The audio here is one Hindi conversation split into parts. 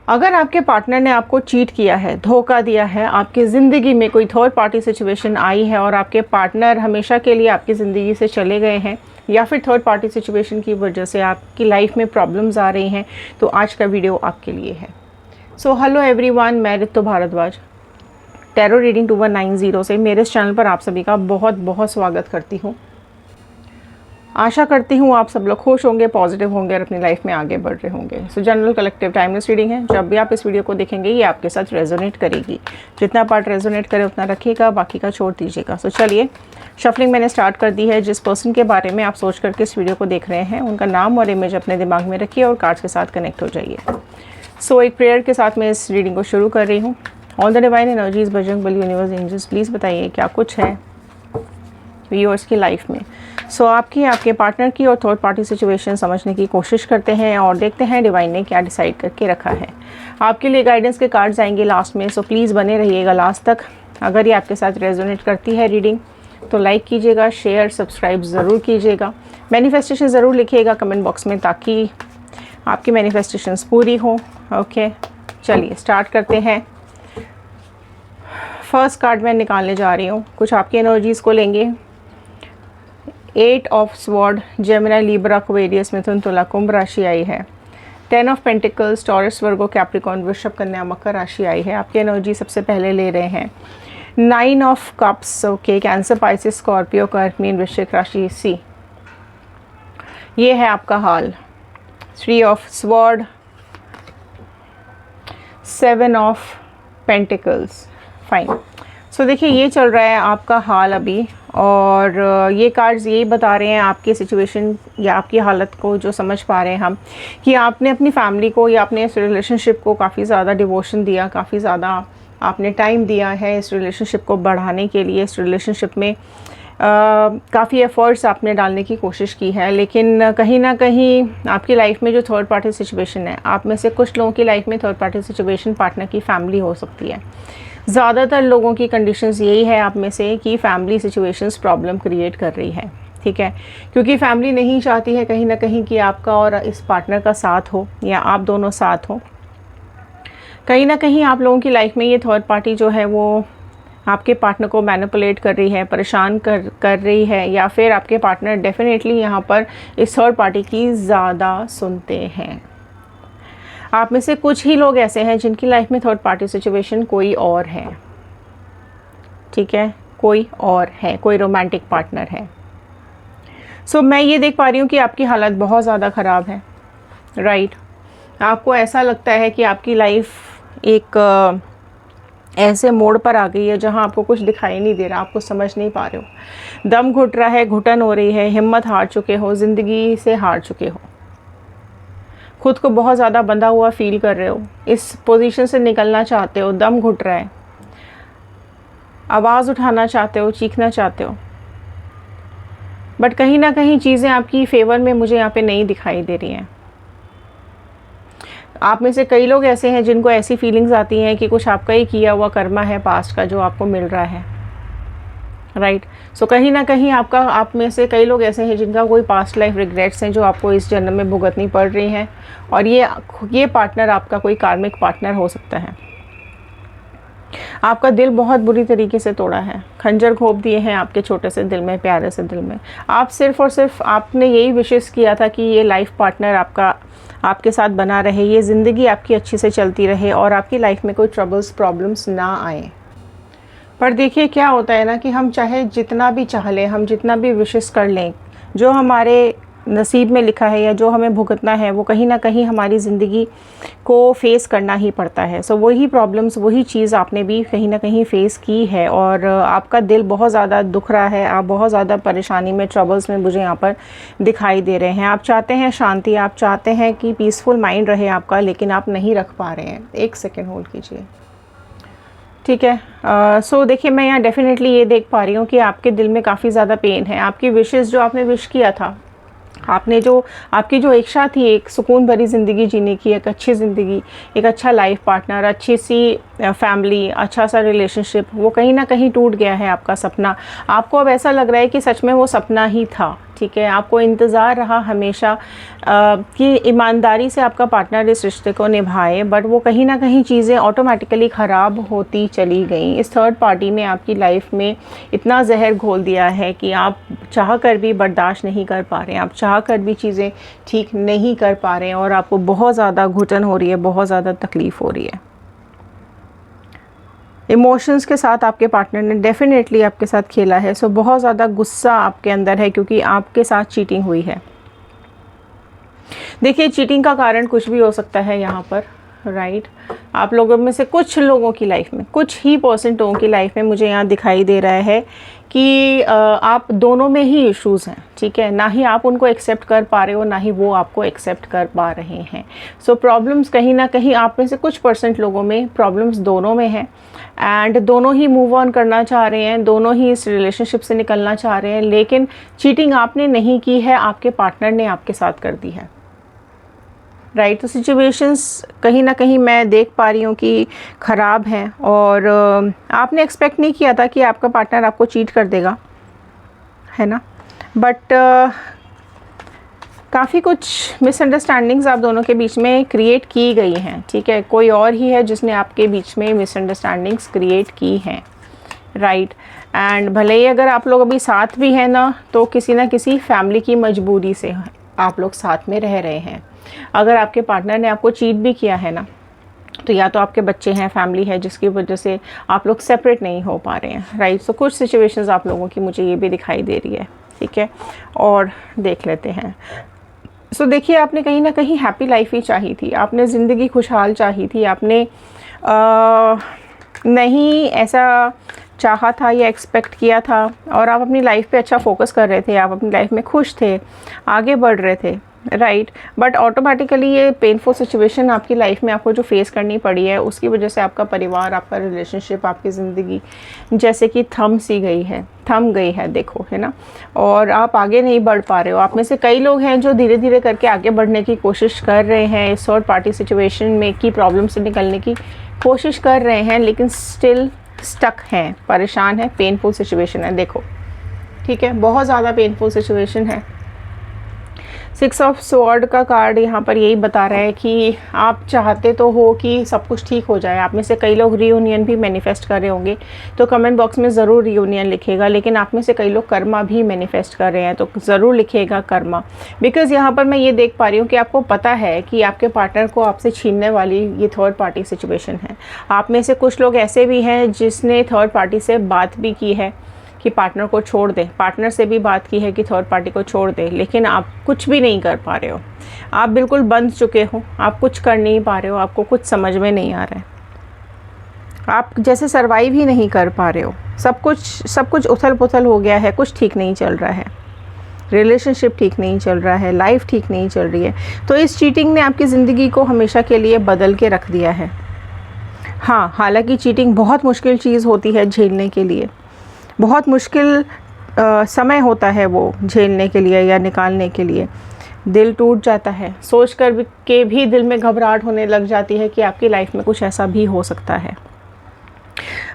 अगर आपके पार्टनर ने आपको चीट किया है, धोखा दिया है, आपकी ज़िंदगी में कोई थर्ड पार्टी सिचुएशन आई है और आपके पार्टनर हमेशा के लिए आपकी ज़िंदगी से चले गए हैं, या फिर थर्ड पार्टी सिचुएशन की वजह से आपकी लाइफ में प्रॉब्लम्स आ रही हैं, तो आज का वीडियो आपके लिए है। सो हेलो एवरीवन, मैं रितु भारद्वाज टैरो रीडिंग 2190 से मेरे इस चैनल पर आप सभी का बहुत बहुत स्वागत करती हूँ। आशा करती हूँ आप सब लोग खुश होंगे, पॉजिटिव होंगे और अपनी लाइफ में आगे बढ़ रहे होंगे। सो जनरल कलेक्टिव टाइमलेस रीडिंग है। जब भी आप इस वीडियो को देखेंगे ये आपके साथ रेजोनेट करेगी। जितना पार्ट रेजोनेट करे उतना रखिएगा, बाकी का छोड़ दीजिएगा। सो चलिए, शफलिंग मैंने स्टार्ट कर दी है। जिस पर्सन के बारे में आप सोच करके इस वीडियो को देख रहे हैं उनका नाम और इमेज अपने दिमाग में रखिए और कार्ड्स के साथ कनेक्ट हो जाइए। सो एक प्रेयर के साथ मैं इस रीडिंग को शुरू कर रही हूँ। All the divine energies, Bajrang Bali, universe, angels, please बताइए क्या कुछ है व्यूअर्स की लाइफ में। सो आपके पार्टनर की और थर्ड पार्टी सिचुएशन समझने की कोशिश करते हैं और देखते हैं डिवाइन ने क्या डिसाइड करके रखा है। आपके लिए गाइडेंस के कार्ड्स आएंगे लास्ट में, सो प्लीज़ बने रहिएगा लास्ट तक। अगर ये आपके साथ रेजोनेट करती है रीडिंग तो लाइक कीजिएगा, शेयर सब्सक्राइब ज़रूर कीजिएगा, मैनिफेस्टेशन ज़रूर लिखिएगा कमेंट बॉक्स में ताकि आपकी मैनिफेस्टेशंस पूरी हो। ओके, चलिए स्टार्ट करते हैं। फर्स्ट कार्ड मैं निकालने जा रही हूँ, कुछ आपकी एनर्जीज़ को लेंगे। 8 of sword, Gemini, Libra, Aquarius, Mithun, Tula, Kumbh राशि आई है। 10 of pentacles, Taurus, Virgo, Capricorn, Vrishabh, Kanya, मकर राशि आई है। आपकी एनर्जी सबसे पहले ले रहे हैं 9 of cups, okay, Cancer, Pisces, Scorpio, Kark, Meen, Vrishchik राशि सी। ये है आपका हाल। 3 of sword, 7 of pentacles, fine. So देखिए ये चल रहा है आपका हाल अभी, और ये कार्ड्स यही बता रहे हैं आपकी सिचुएशन या आपकी हालत को जो समझ पा रहे हैं हम, कि आपने अपनी फैमिली को या अपने इस रिलेशनशिप को काफ़ी ज़्यादा डिवोशन दिया, काफ़ी ज़्यादा आपने टाइम दिया है इस रिलेशनशिप को बढ़ाने के लिए। इस रिलेशनशिप में काफ़ी एफ़र्ट्स आपने डालने की कोशिश की है, लेकिन कहीं ना कहीं आपकी लाइफ में जो थर्ड पार्टी सिचुएशन है, आप में से कुछ लोगों की लाइफ में थर्ड पार्टी सिचुएशन पार्टनर की फैमिली हो सकती है। ज़्यादातर लोगों की कंडीशंस यही है आप में से कि फैमिली सिचुएशंस प्रॉब्लम क्रिएट कर रही है, ठीक है, क्योंकि फैमिली नहीं चाहती है कहीं ना कहीं कि आपका और इस पार्टनर का साथ हो या आप दोनों साथ हो। कहीं ना कहीं आप लोगों की लाइफ में ये थर्ड पार्टी जो है वो आपके पार्टनर को मैनिपुलेट कर रही है, परेशान कर रही है, या फिर आपके पार्टनर डेफिनेटली यहाँ पर इस थर्ड पार्टी की ज़्यादा सुनते हैं। आप में से कुछ ही लोग ऐसे हैं जिनकी लाइफ में थर्ड पार्टी सिचुएशन कोई और है, ठीक है, कोई और है, कोई रोमांटिक पार्टनर है। सो मैं ये देख पा रही हूँ कि आपकी हालत बहुत ज़्यादा ख़राब है, राइट। आपको ऐसा लगता है कि आपकी लाइफ एक ऐसे मोड़ पर आ गई है जहाँ आपको कुछ दिखाई नहीं दे रहा, आपको समझ नहीं पा रहे हो, दम घुट रहा है, घुटन हो रही है, हिम्मत हार चुके हो, ज़िंदगी से हार चुके हो, खुद को बहुत ज़्यादा बंधा हुआ फील कर रहे हो, इस पोजीशन से निकलना चाहते हो, दम घुट रहा है, आवाज़ उठाना चाहते हो, चीखना चाहते हो, बट कहीं ना कहीं चीज़ें आपकी फेवर में मुझे यहाँ पे नहीं दिखाई दे रही हैं। आप में से कई लोग ऐसे हैं जिनको ऐसी फीलिंग्स आती हैं कि कुछ आपका ही किया हुआ कर्मा है पास्ट का जो आपको मिल रहा है, राइट। सो कहीं ना कहीं आप में से कई लोग ऐसे हैं जिनका कोई पास्ट लाइफ रिग्रेट्स हैं जो आपको इस जन्म में भुगतनी पड़ रही हैं, और ये पार्टनर आपका कोई कार्मिक पार्टनर हो सकता है। आपका दिल बहुत बुरी तरीके से तोड़ा है, खंजर घोंप दिए हैं आपके छोटे से दिल में, प्यारे से दिल में। आप सिर्फ और सिर्फ आपने यही विशेष किया था कि ये लाइफ पार्टनर आपके साथ बना रहे, ये ज़िंदगी आपकी अच्छी से चलती रहे और आपकी लाइफ में कोई ट्रबल्स प्रॉब्लम्स ना आए। पर देखिए क्या होता है ना कि हम चाहे जितना भी चाह लें, हम जितना भी विशेष कर लें, जो हमारे नसीब में लिखा है या जो हमें भुगतना है वो कहीं ना कहीं हमारी ज़िंदगी को फेस करना ही पड़ता है। सो वही प्रॉब्लम्स, वही चीज़ आपने भी कहीं ना कहीं फेस की है और आपका दिल बहुत ज़्यादा दुख रहा है, आप बहुत ज़्यादा परेशानी में, ट्रबल्स में मुझे यहाँ पर दिखाई दे रहे हैं। आप चाहते हैं शांति, आप चाहते हैं कि पीसफुल माइंड रहे आपका, लेकिन आप नहीं रख पा रहे हैं। एक सेकेंड होल्ड कीजिए, ठीक है। सो देखिए मैं यहाँ डेफिनेटली ये देख पा रही हूँ कि आपके दिल में काफ़ी ज़्यादा पेन है। आपकी विशेज़ जो आपने विश किया था, आपकी जो इच्छा थी एक सुकून भरी ज़िंदगी जीने की, एक अच्छी ज़िंदगी, एक अच्छा लाइफ पार्टनर, अच्छी सी फैमिली, अच्छा सा रिलेशनशिप, वो कहीं ना कहीं टूट गया है आपका सपना। आपको अब ऐसा लग रहा है कि सच में वो सपना ही था, ठीक है, आपको इंतज़ार रहा हमेशा कि ईमानदारी से आपका पार्टनर इस रिश्ते को निभाए, बट वो कहीं ना कहीं चीज़ें ऑटोमेटिकली ख़राब होती चली गई। इस थर्ड पार्टी ने आपकी लाइफ में इतना जहर घोल दिया है कि आप चाह कर भी बर्दाश्त नहीं कर पा रहे हैं, आप चाह कर भी चीज़ें ठीक नहीं कर पा रहे हैं और आपको बहुत ज़्यादा घुटन हो रही है, बहुत ज़्यादा तकलीफ़ हो रही है। इमोशंस के साथ आपके पार्टनर ने डेफिनेटली आपके साथ खेला है। सो बहुत ज़्यादा गुस्सा आपके अंदर है क्योंकि आपके साथ चीटिंग हुई है। देखिए, चीटिंग का कारण कुछ भी हो सकता है यहाँ पर, राइट। आप लोगों में से कुछ लोगों की लाइफ में, कुछ ही % लोगों की लाइफ में मुझे यहाँ दिखाई दे रहा है कि आप दोनों में ही इश्यूज़ हैं, ठीक है। ना ही आप उनको एक्सेप्ट कर पा रहे हो, ना ही वो आपको एक्सेप्ट कर पा रहे हैं। सो प्रॉब्लम्स कहीं ना कहीं आप में से कुछ % लोगों में प्रॉब्लम्स दोनों में हैं एंड दोनों ही मूव ऑन करना चाह रहे हैं, दोनों ही इस रिलेशनशिप से निकलना चाह रहे हैं, लेकिन चीटिंग आपने नहीं की है, आपके पार्टनर ने आपके साथ कर दी है, राइट। तो सिचुएशंस कहीं ना कहीं मैं देख पा रही हूँ कि ख़राब हैं और आपने एक्सपेक्ट नहीं किया था कि आपका पार्टनर आपको चीट कर देगा, है ना। बट काफ़ी कुछ मिसअंडरस्टैंडिंग्स आप दोनों के बीच में क्रिएट की गई हैं, ठीक है। कोई और ही है जिसने आपके बीच में मिसअंडरस्टैंडिंग्स क्रिएट की हैं, राइट। एंड भले ही अगर आप लोग अभी साथ भी हैं ना, तो किसी ना किसी फैमिली की मजबूरी से आप लोग साथ में रह रहे हैं। अगर आपके पार्टनर ने आपको चीट भी किया है ना, तो या तो आपके बच्चे हैं, फैमिली है, जिसकी वजह से आप लोग सेपरेट नहीं हो पा रहे हैं, राइट। सो कुछ सिचुएशंस आप लोगों की मुझे ये भी दिखाई दे रही है, ठीक है। और देख लेते हैं। सो देखिए, आपने कहीं ना कहीं हैप्पी लाइफ ही चाही थी, आपने ज़िंदगी खुशहाल चाही थी, आपने नहीं ऐसा चाहा था या एक्सपेक्ट किया था और आप अपनी लाइफ पे अच्छा फोकस कर रहे थे, आप अपनी लाइफ में खुश थे, आगे बढ़ रहे थे, राइट। बट ऑटोमेटिकली ये पेनफुल सिचुएशन आपकी लाइफ में आपको जो फेस करनी पड़ी है, उसकी वजह से आपका परिवार, आपका रिलेशनशिप, आपकी ज़िंदगी जैसे कि थम गई है, देखो, है ना। और आप आगे नहीं बढ़ पा रहे हो। आप में से कई लोग हैं जो धीरे धीरे करके आगे बढ़ने की कोशिश कर रहे हैं, इस थर्ड पार्टी सिचुएशन में की प्रॉब्लम से निकलने की कोशिश कर रहे हैं, लेकिन स्टिल स्टक हैं, परेशान है, पेनफुल सिचुएशन है, देखो, ठीक है। बहुत ज़्यादा पेनफुल सिचुएशन है। 6 ऑफ स्वॉर्ड का कार्ड यहाँ पर यही बता रहा है कि आप चाहते तो हो कि सब कुछ ठीक हो जाए। आप में से कई लोग रीयूनियन भी मैनिफेस्ट कर रहे होंगे, तो कमेंट बॉक्स में ज़रूर रीयूनियन लिखेगा। लेकिन आप में से कई लोग कर्मा भी मैनिफेस्ट कर रहे हैं, तो ज़रूर लिखिएगा कर्मा, बिकॉज़ यहाँ पर मैं ये देख पा रही हूँ कि आपको पता है कि आपके पार्टनर को आपसे छीनने वाली ये थर्ड पार्टी सिचुएशन है। आप में से कुछ लोग ऐसे भी हैं जिसने थर्ड पार्टी से बात भी की है कि पार्टनर को छोड़ दें, पार्टनर से भी बात की है कि थर्ड पार्टी को छोड़ दें, लेकिन आप कुछ भी नहीं कर पा रहे हो। आप बिल्कुल बंध चुके हो, आप कुछ कर नहीं पा रहे हो, आपको कुछ समझ में नहीं आ रहा है, आप जैसे सर्वाइव ही नहीं कर पा रहे हो। सब कुछ उथल पुथल हो गया है, कुछ ठीक नहीं चल रहा है, रिलेशनशिप ठीक नहीं चल रहा है, लाइफ ठीक नहीं चल रही है। तो इस चीटिंग ने आपकी ज़िंदगी को हमेशा के लिए बदल के रख दिया है। हाँ, हालांकि चीटिंग बहुत मुश्किल चीज़ होती है झेलने के लिए, बहुत मुश्किल समय होता है वो झेलने के लिए या निकालने के लिए। दिल टूट जाता है, सोच कर के भी दिल में घबराहट होने लग जाती है कि आपकी लाइफ में कुछ ऐसा भी हो सकता है।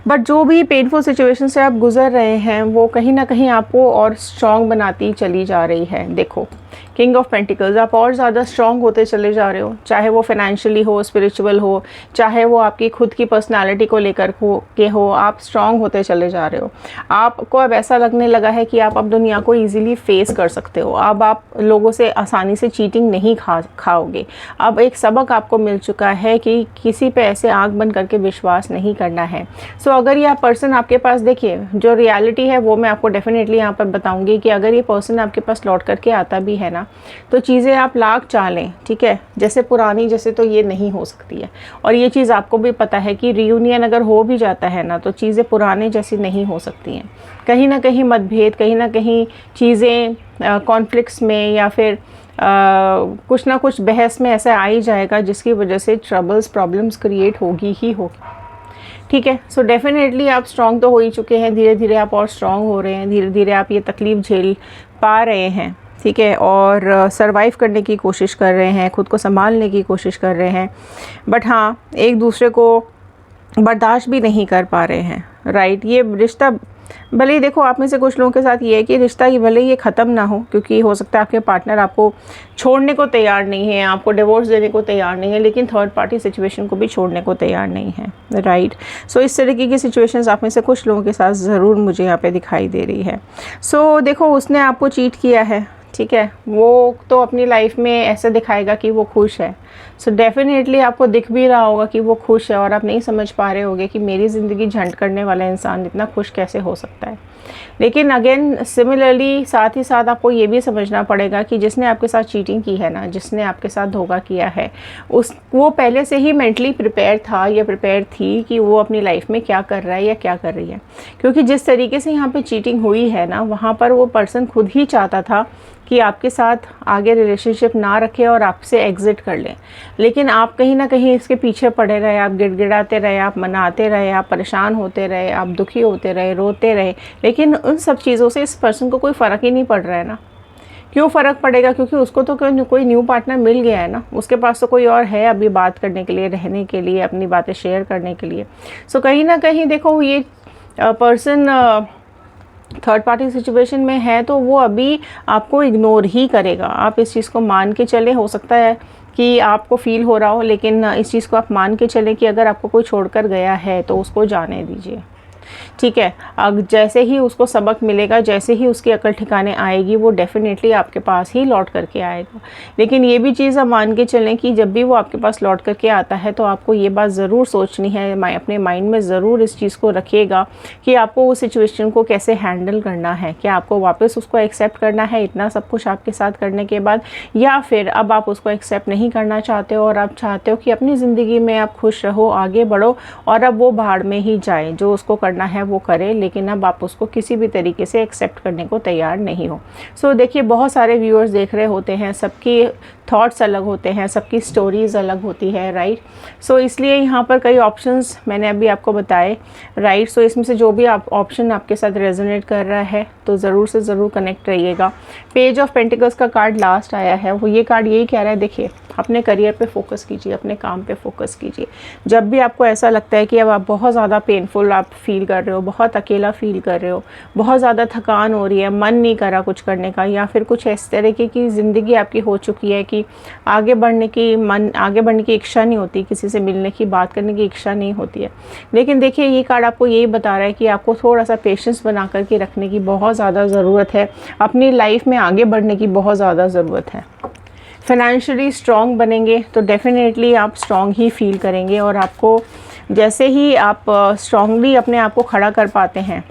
बट जो भी पेनफुल सिचुएशन से आप गुज़र रहे हैं, वो कहीं ना कहीं आपको और स्ट्रॉन्ग बनाती चली जा रही है। देखो, किंग ऑफ पेंटिकल्स, आप और ज़्यादा स्ट्रॉन्ग होते चले जा रहे हो, चाहे वो फाइनेंशियली हो, स्पिरिचुअल हो, चाहे वो आपकी खुद की पर्सनालिटी को लेकर हो, आप स्ट्रॉन्ग होते चले जा रहे हो। आपको अब ऐसा लगने लगा है कि आप अब दुनिया को ईजिली फेस कर सकते हो। अब आप लोगों से आसानी से चीटिंग नहीं खाओगे। अब एक सबक आपको मिल चुका है कि किसी पे ऐसे आँख बंद करके विश्वास नहीं करना है। सो अगर ये पर्सन आपके पास, देखिए जो रियलिटी है वो मैं आपको डेफिनेटली यहाँ पर बताऊँगी कि अगर ये पर्सन आपके पास लौट करके आता भी है ना, तो चीज़ें आप लाख चाह लें, ठीक है, जैसे पुरानी जैसे तो ये नहीं हो सकती है। और ये चीज़ आपको भी पता है कि रियूनियन अगर हो भी जाता है ना, तो चीज़ें पुराने जैसी नहीं हो सकती हैं। कहीं ना कहीं मतभेद, कहीं ना कहीं चीज़ें कॉन्फ्लिक्ट्स में या फिर कुछ ना कुछ बहस में ऐसा आ ही जाएगा जिसकी वजह से ट्रबल्स, प्रॉब्लम्स क्रिएट होगी ही होगी, ठीक है। सो डेफिनेटली आप स्ट्रॉन्ग तो हो ही चुके हैं, धीरे धीरे आप और स्ट्रॉन्ग हो रहे हैं, धीरे धीरे आप ये तकलीफ़ झेल पा रहे हैं, ठीक है, और सरवाइव करने की कोशिश कर रहे हैं, खुद को संभालने की कोशिश कर रहे हैं। बट हाँ, एक दूसरे को बर्दाश्त भी नहीं कर पा रहे हैं, राइट। ये रिश्ता भले ही देखो आप में से कुछ लोगों के साथ ये है कि रिश्ता ये भले ही ये ख़त्म ना हो, क्योंकि हो सकता है आपके पार्टनर आपको छोड़ने को तैयार नहीं है, आपको डिवोर्स देने को तैयार नहीं है, लेकिन थर्ड पार्टी सिचुएशन को भी छोड़ने को तैयार नहीं है, राइट। सो इस तरीके की सिचुएशंस आप में से कुछ लोगों के साथ ज़रूर मुझे यहाँ पे दिखाई दे रही है। सो देखो उसने आपको चीट किया है, ठीक है, वो तो अपनी लाइफ में ऐसे दिखाएगा कि वो खुश है। सो डेफिनेटली आपको दिख भी रहा होगा कि वो खुश है और आप नहीं समझ पा रहे होगे कि मेरी ज़िंदगी झंड करने वाला इंसान इतना खुश कैसे हो सकता है। लेकिन अगेन सिमिलरली साथ ही साथ आपको ये भी समझना पड़ेगा कि जिसने आपके साथ चीटिंग की है ना, जिसने आपके साथ धोखा किया है, वो पहले से ही मेंटली प्रिपेयर था या प्रिपेयर थी कि वो अपनी लाइफ में क्या कर रहा है या क्या कर रही है। क्योंकि जिस तरीके से यहाँ पे चीटिंग हुई है ना, वहाँ पर वो पर्सन खुद ही चाहता था कि आपके साथ आगे रिलेशनशिप ना रखे और आपसे एग्ज़िट कर लें, लेकिन आप कहीं ना कहीं इसके पीछे पड़े रहे, आप गिड़गिड़ाते रहे, आप मनाते रहे, आप परेशान होते रहे, आप दुखी होते रहे, रोते रहे, लेकिन उन सब चीज़ों से इस पर्सन को कोई फ़र्क ही नहीं पड़ रहा है ना। क्यों फ़र्क पड़ेगा? क्योंकि उसको तो कोई न्यू पार्टनर मिल गया है ना, उसके पास तो कोई और है अभी बात करने के लिए, रहने के लिए, अपनी बातें शेयर करने के लिए। सो कहीं ना कहीं देखो ये पर्सन थर्ड पार्टी सिचुएशन में है तो वो अभी आपको इग्नोर ही करेगा। आप इस चीज़ को मान के चले, हो सकता है कि आपको फील हो रहा हो, लेकिन इस चीज़ को आप मान के चलें कि अगर आपको कोई छोड़कर गया है तो उसको जाने दीजिए, ठीक है। अब जैसे ही उसको सबक मिलेगा, जैसे ही उसकी अकल ठिकाने आएगी, वो डेफिनेटली आपके पास ही लौट करके आएगा। लेकिन ये भी चीज़ आप मान के चलें कि जब भी वो आपके पास लौट करके आता है तो आपको ये बात ज़रूर सोचनी है, अपने माइंड में ज़रूर इस चीज़ को रखिएगा कि आपको उस सिचुएशन को कैसे हैंडल करना है। क्या आपको वापस उसको एक्सेप्ट करना है इतना सब कुछ आपके साथ करने के बाद, या फिर अब आप उसको एक्सेप्ट नहीं करना चाहते हो और आप चाहते हो कि अपनी ज़िंदगी में आप खुश रहो, आगे बढ़ो और अब वो भाड़ में ही जाए, जो उसको करना है वो करे, लेकिन अब आप उसको किसी भी तरीके से एक्सेप्ट करने को तैयार नहीं हो। सो देखिए बहुत सारे व्यूअर्स देख रहे होते हैं, सबकी थॉट्स अलग होते हैं, सबकी स्टोरीज़ अलग होती है, राइट। सो इसलिए यहाँ पर कई ऑप्शंस मैंने अभी आपको बताए, राइट। सो इसमें से जो भी आप ऑप्शन आपके साथ रेजोनेट कर रहा है तो ज़रूर से ज़रूर कनेक्ट रहिएगा। पेज ऑफ पेंटिकल्स का कार्ड लास्ट आया है, वो ये कार्ड यही कह रहा है, देखिए अपने करियर पे फोकस कीजिए, अपने काम पे फोकस कीजिए। जब भी आपको ऐसा लगता है कि अब आप बहुत ज़्यादा पेनफुल आप फील कर रहे हो, बहुत अकेला फील कर रहे हो, बहुत ज़्यादा थकान हो रही है, मन नहीं करा कुछ करने का, या फिर कुछ इस तरीके की ज़िंदगी आपकी हो चुकी है कि आगे बढ़ने की इच्छा नहीं होती, किसी से मिलने की, बात करने की इच्छा नहीं होती है। लेकिन देखिए ये कार्ड आपको यही बता रहा है कि आपको थोड़ा सा पेशेंस बना करके रखने की बहुत ज़्यादा ज़रूरत है, अपनी लाइफ में आगे बढ़ने की बहुत ज़्यादा ज़रूरत है। फाइनेंशियली स्ट्रॉन्ग बनेंगे तो डेफिनेटली आप स्ट्रॉन्ग ही फील करेंगे, और आपको जैसे ही आप स्ट्रॉन्गली अपने आप को खड़ा कर पाते हैं,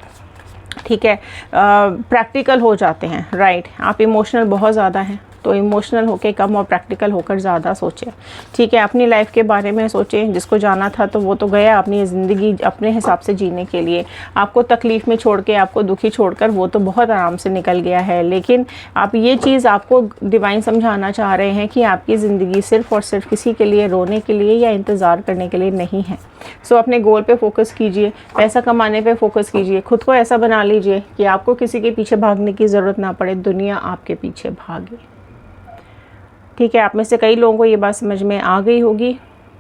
ठीक है, प्रैक्टिकल हो जाते हैं, राइट। आप इमोशनल बहुत ज़्यादा हैं तो इमोशनल होकर कम और प्रैक्टिकल होकर ज़्यादा सोचें, ठीक है। अपनी लाइफ के बारे में सोचें, जिसको जाना था तो वो तो गया, अपनी ज़िंदगी अपने हिसाब से जीने के लिए। आपको तकलीफ़ में छोड़ के, आपको दुखी छोड़कर वो तो बहुत आराम से निकल गया है, लेकिन आप ये चीज़ आपको डिवाइन समझाना चाह रहे हैं कि आपकी ज़िंदगी सिर्फ़ और सिर्फ किसी के लिए रोने के लिए या इंतज़ार करने के लिए नहीं है। सो अपने गोल पे फोकस कीजिए, पैसा कमाने पे फोकस कीजिए, खुद को ऐसा बना लीजिए कि आपको किसी के पीछे भागने की ज़रूरत ना पड़े, दुनिया आपके पीछे भागे, ठीक है। आप में से कई लोगों को ये बात समझ में आ गई होगी,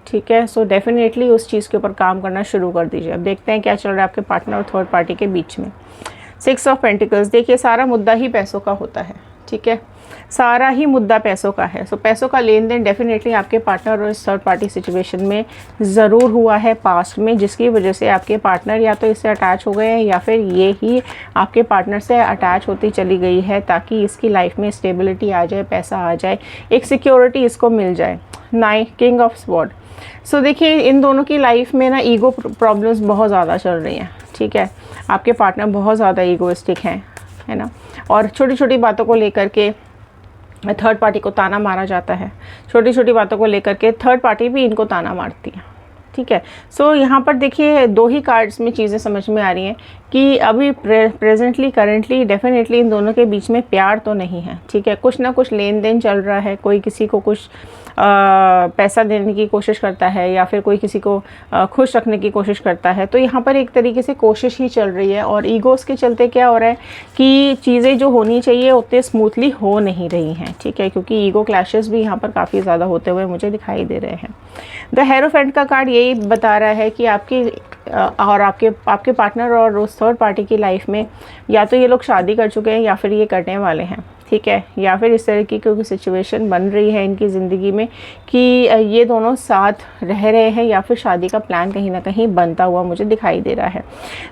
ठीक है। सो डेफिनेटली उस चीज़ के ऊपर काम करना शुरू कर दीजिए। अब देखते हैं क्या चल रहा है आपके पार्टनर और थर्ड पार्टी के बीच में। 6 ऑफ पेंटिकल्स, देखिए सारा मुद्दा ही पैसों का होता है, ठीक है, सारा ही मुद्दा पैसों का है। सो पैसों का लेन देन डेफिनेटली आपके पार्टनर और इस थर्ड पार्टी सिचुएशन में ज़रूर हुआ है पास्ट में, जिसकी वजह से आपके पार्टनर या तो इससे अटैच हो गए हैं या फिर ये ही आपके पार्टनर से अटैच होती चली गई है, ताकि इसकी लाइफ में स्टेबिलिटी आ जाए, पैसा आ जाए, एक सिक्योरिटी इसको मिल जाए। King of sword. सो देखिए इन दोनों की लाइफ में ना ईगो प्रॉब्लम्स बहुत ज़्यादा चल रही हैं, ठीक है। आपके पार्टनर बहुत ज़्यादा ईगोइस्टिक हैं, है ना, और छोटी छोटी बातों को लेकर के थर्ड पार्टी को ताना मारा जाता है, छोटी छोटी बातों को लेकर के थर्ड पार्टी भी इनको ताना मारती है, ठीक है। सो यहाँ पर देखिए दो ही कार्ड्स में चीज़ें समझ में आ रही हैं कि अभी प्रेजेंटली करेंटली डेफिनेटली इन दोनों के बीच में प्यार तो नहीं है, ठीक है। कुछ ना कुछ लेन देन चल रहा है, कोई किसी को कुछ पैसा देने की कोशिश करता है या फिर कोई किसी को खुश रखने की कोशिश करता है। तो यहाँ पर एक तरीके से कोशिश ही चल रही है, और ईगोस के चलते क्या हो रहा है कि चीज़ें जो होनी चाहिए उतने स्मूथली हो नहीं रही हैं, ठीक है, क्योंकि ईगो क्लैशेस भी यहाँ पर काफ़ी ज़्यादा होते हुए मुझे दिखाई दे रहे हैं। द हेरोफेंट का कार्ड यही बता रहा है कि आपकी और आपके पार्टनर और उस थर्ड पार्टी की लाइफ में या तो ये लोग शादी कर चुके हैं या फिर ये करने वाले हैं, ठीक है, या फिर इस तरह की कोई सिचुएशन बन रही है इनकी ज़िंदगी में कि ये दोनों साथ रह रहे हैं या फिर शादी का प्लान कहीं ना कहीं बनता हुआ मुझे दिखाई दे रहा है।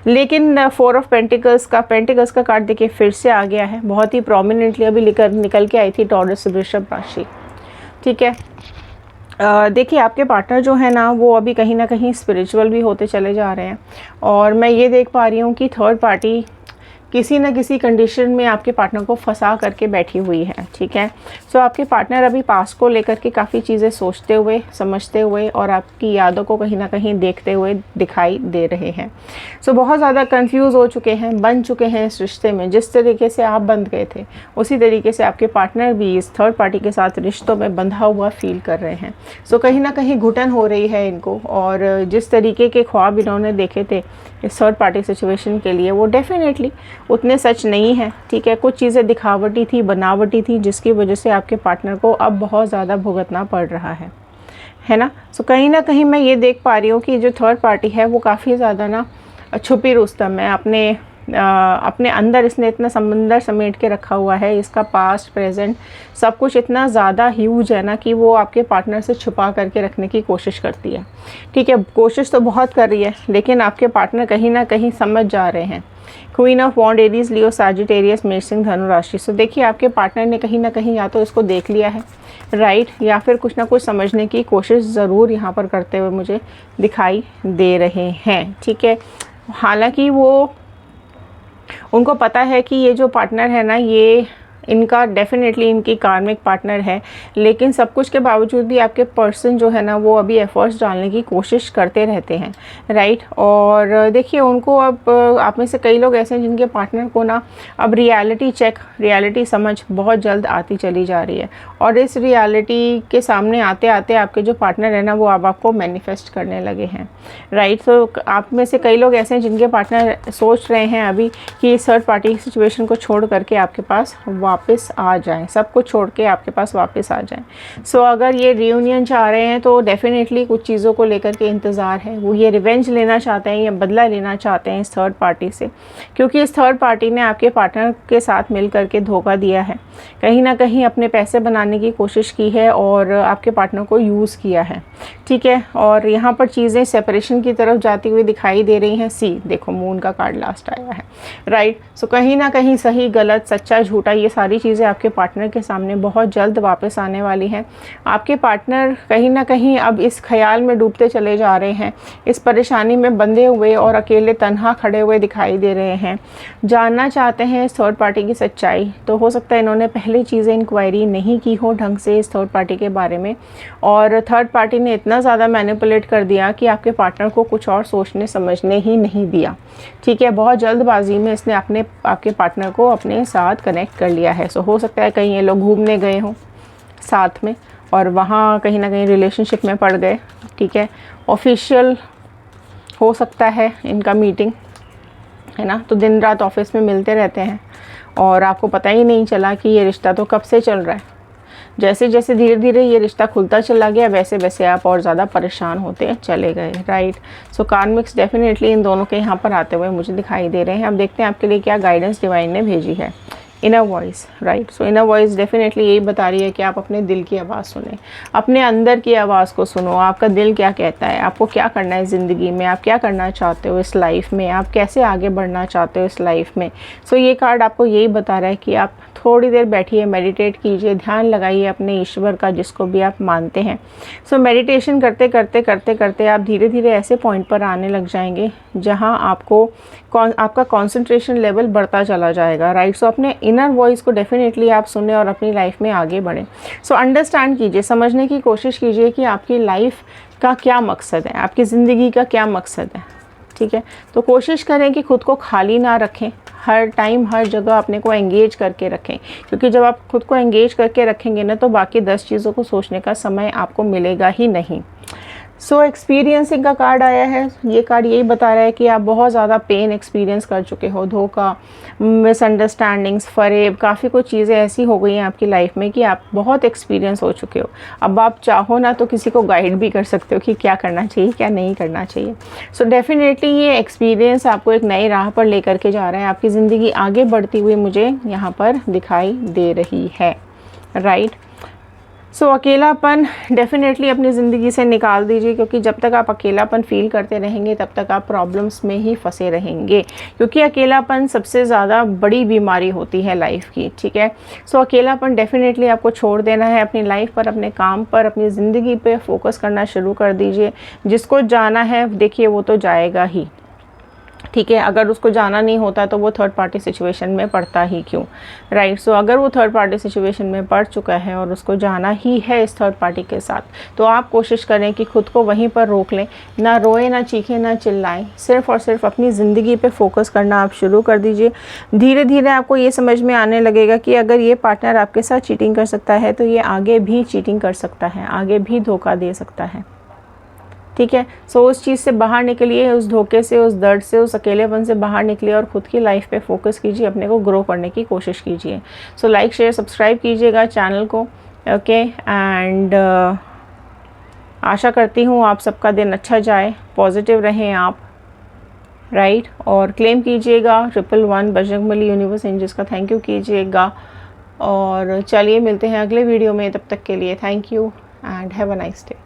लेकिन 4 ऑफ पेंटिकल्स का कार्ड देखिए फिर से आ गया है, बहुत ही प्रोमिनेंटली अभी निकल के आई थी टॉरस वृषभ राशि, ठीक है। देखिए आपके पार्टनर जो है ना वो अभी कहीं ना कहीं स्पिरिचुअल भी होते चले जा रहे हैं, और मैं ये देख पा रही हूँ कि थर्ड पार्टी किसी न किसी कंडीशन में आपके पार्टनर को फंसा करके बैठी हुई है, ठीक है। सो आपके पार्टनर अभी पास्ट को लेकर के काफ़ी चीज़ें सोचते हुए, समझते हुए और आपकी यादों को कहीं ना कहीं देखते हुए दिखाई दे रहे हैं। सो बहुत ज़्यादा कंफ्यूज हो चुके हैं, बन चुके हैं इस रिश्ते में। जिस तरीके से आप बंध गए थे उसी तरीके से आपके पार्टनर भी इस थर्ड पार्टी के साथ रिश्तों में बंधा हुआ फील कर रहे हैं। सो कहीं ना कहीं घुटन हो रही है इनको, और जिस तरीके के ख्वाब इन्होंने देखे थे इस थर्ड पार्टी सिचुएशन के लिए वो डेफिनेटली उतने सच नहीं है, ठीक है। कुछ चीज़ें दिखावटी थी, बनावटी थी, जिसकी वजह से आपके पार्टनर को अब बहुत ज़्यादा भुगतना पड़ रहा है ना। सो कहीं ना कहीं मैं ये देख पा रही हूँ कि जो थर्ड पार्टी है वो काफ़ी ज़्यादा ना छुपी रुस्तम है। अपने अंदर इसने इतना समंदर समेट के रखा हुआ है, इसका पास्ट प्रेजेंट सब कुछ इतना ज़्यादा ह्यूज है ना कि वो आपके पार्टनर से छुपा करके रखने की कोशिश करती है, ठीक है। कोशिश तो बहुत कर रही है लेकिन आपके पार्टनर कहीं ना कहीं समझ जा रहे हैं। Queen of wand, Aries, Leo, Sagittarius, मेष, सिंह, धनु राशि। सो देखिए आपके पार्टनर ने कहीं ना कहीं या तो इसको देख लिया है, राइट, या फिर कुछ ना कुछ समझने की कोशिश ज़रूर यहाँ पर करते हुए मुझे दिखाई दे रहे हैं, ठीक है। हालांकि उनको पता है कि ये जो पार्टनर है ना ये इनका डेफिनेटली इनकी कार्मिक पार्टनर है, लेकिन सब कुछ के बावजूद भी आपके पर्सन जो है ना वो अभी एफर्ट्स डालने की कोशिश करते रहते हैं, राइट। और देखिए उनको अब आप में से कई लोग ऐसे हैं जिनके पार्टनर को ना अब रियलिटी समझ बहुत जल्द आती चली जा रही है, और इस रियलिटी के सामने आते आते आपके जो पार्टनर है ना वो अब आपको मैनिफेस्ट करने लगे हैं, राइट। तो आप में से कई लोग ऐसे हैं जिनके पार्टनर सोच रहे हैं अभी कि इस थर्ड पार्टी सिचुएशन को छोड़ करके आपके पास वापस आ जाएं, सब कुछ छोड़ के आपके पास वापस आ जाएं। सो अगर ये रियूनियन चाह रहे हैं तो डेफिनेटली कुछ चीज़ों को लेकर के इंतज़ार है। वो ये रिवेंज लेना चाहते हैं या बदला लेना चाहते हैं इस थर्ड पार्टी से, क्योंकि इस थर्ड पार्टी ने आपके पार्टनर के साथ मिल करके धोखा दिया है, कहीं ना कहीं अपने पैसे बनाने की कोशिश की है और आपके पार्टनर को यूज़ किया है, ठीक है। और यहाँ पर चीज़ें सेपरेशन की तरफ जाती हुई दिखाई दे रही हैं। सी देखो मून का कार्ड लास्ट आया है, राइट। सो कहीं ना कहीं सही गलत सच्चा झूठा ये सारी चीज़ें आपके पार्टनर के सामने बहुत जल्द वापस आने वाली हैं। आपके पार्टनर कहीं ना कहीं अब इस ख्याल में डूबते चले जा रहे हैं, इस परेशानी में बंधे हुए और अकेले तन्हा खड़े हुए दिखाई दे रहे हैं, जानना चाहते हैं इस थर्ड पार्टी की सच्चाई। तो हो सकता है इन्होंने पहले चीज़ें इंक्वायरी नहीं की हो ढंग से इस थर्ड पार्टी के बारे में, और थर्ड पार्टी ने इतना ज़्यादा मैनिपुलेट कर दिया कि आपके पार्टनर को कुछ और सोचने समझने ही नहीं दिया, ठीक है। बहुत जल्दबाजी में इसने आपके पार्टनर को अपने साथ कनेक्ट कर लिया है। सो हो सकता है कहीं ये लोग घूमने गए हों साथ में और वहाँ कहीं ना कहीं रिलेशनशिप में पड़ गए, ठीक है। ऑफिशियल हो सकता है इनका मीटिंग, है ना। तो दिन रात ऑफिस में मिलते रहते हैं और आपको पता ही नहीं चला कि ये रिश्ता तो कब से चल रहा है। जैसे जैसे धीरे धीरे ये रिश्ता खुलता चला गया वैसे वैसे आप और ज़्यादा परेशान होते चले गए, right. So karmics definitely in दोनों के यहाँ पर आते हुए मुझे दिखाई दे रहे हैं। अब देखते हैं आपके लिए क्या गाइडेंस डिवाइन ने भेजी है। Inner voice, right. सो इनर वॉइस डेफिनेटली यही बता रही है कि आप अपने दिल की आवाज़ सुने, अपने अंदर की आवाज़ को सुनो। आपका दिल क्या कहता है, आपको क्या करना है ज़िंदगी में, आप क्या करना चाहते हो इस लाइफ में, आप कैसे आगे बढ़ना चाहते हो इस लाइफ में। सो ये कार्ड आपको यही बता रहा है कि आप थोड़ी देर बैठिए, मेडिटेट कीजिए, ध्यान लगाइए अपने ईश्वर का जिसको भी आप मानते हैं। सो मेडिटेशन करते करते करते करते आप धीरे धीरे ऐसे पॉइंट पर आने लग जाएंगे जहां आपका कंसंट्रेशन लेवल बढ़ता चला जाएगा, राइट। सो अपने इनर वॉइस को डेफिनेटली आप सुने और अपनी लाइफ में आगे बढ़ें। सो अंडरस्टैंड कीजिए, समझने की कोशिश कीजिए कि आपकी लाइफ का क्या मकसद है, आपकी ज़िंदगी का क्या मकसद है, ठीक है। तो कोशिश करें कि खुद को खाली ना रखें, हर टाइम हर जगह अपने को एंगेज करके रखें, क्योंकि जब आप खुद को एंगेज करके रखेंगे ना तो बाकी 10 चीज़ों को सोचने का समय आपको मिलेगा ही नहीं। सो एक्सपीरियंसिंग का कार्ड आया है। ये कार्ड यही बता रहा है कि आप बहुत ज़्यादा पेन एक्सपीरियंस कर चुके हो, धोखा, मिसअंडरस्टैंडिंग्स, फरेब, काफ़ी कुछ चीज़ें ऐसी हो गई हैं आपकी लाइफ में कि आप बहुत एक्सपीरियंस हो चुके हो। अब आप चाहो ना तो किसी को गाइड भी कर सकते हो कि क्या करना चाहिए, क्या नहीं करना चाहिए। सो डेफिनेटली ये एक्सपीरियंस आपको एक नई राह पर लेकर के जा रहा है, आपकी ज़िंदगी आगे बढ़ती हुई मुझे यहाँ पर दिखाई दे रही है, राइट। सो अकेलापन डेफ़िनेटली अपनी ज़िंदगी से निकाल दीजिए, क्योंकि जब तक आप अकेलापन फ़ील करते रहेंगे तब तक आप प्रॉब्लम्स में ही फंसे रहेंगे, क्योंकि अकेलापन सबसे ज़्यादा बड़ी बीमारी होती है लाइफ की, ठीक है। सो अकेलापन डेफ़िनेटली आपको छोड़ देना है, अपनी लाइफ पर, अपने काम पर, अपनी ज़िंदगी पे फोकस करना शुरू कर दीजिए। जिसको जाना है देखिए वो तो जाएगा ही, ठीक है। अगर उसको जाना नहीं होता तो वो थर्ड पार्टी सिचुएशन में पड़ता ही क्यों, राइट। सो अगर वो थर्ड पार्टी सिचुएशन में पड़ चुका है और उसको जाना ही है इस थर्ड पार्टी के साथ, तो आप कोशिश करें कि खुद को वहीं पर रोक लें, ना रोए, ना चीखें, ना चिल्लाएं, सिर्फ़ और सिर्फ अपनी ज़िंदगी पे फोकस करना आप शुरू कर दीजिए। धीरे धीरे आपको ये समझ में आने लगेगा कि अगर ये पार्टनर आपके साथ चीटिंग कर सकता है तो ये आगे भी चीटिंग कर सकता है, आगे भी धोखा दे सकता है, ठीक है। सो उस चीज़ से बाहर निकलिए, उस धोखे से, उस दर्द से, उस अकेलेपन से बाहर निकलिए और ख़ुद की लाइफ पे फोकस कीजिए, अपने को ग्रो करने की कोशिश कीजिए। सो लाइक, शेयर, सब्सक्राइब कीजिएगा चैनल को, ओके। एंड आशा करती हूँ आप सबका दिन अच्छा जाए, पॉजिटिव रहें आप, राइट। और क्लेम कीजिएगा 111 बजरंगबली यूनिवर्स एंजल्स का थैंक यू कीजिएगा। और चलिए मिलते हैं अगले वीडियो में, तब तक के लिए thank you and have a nice day.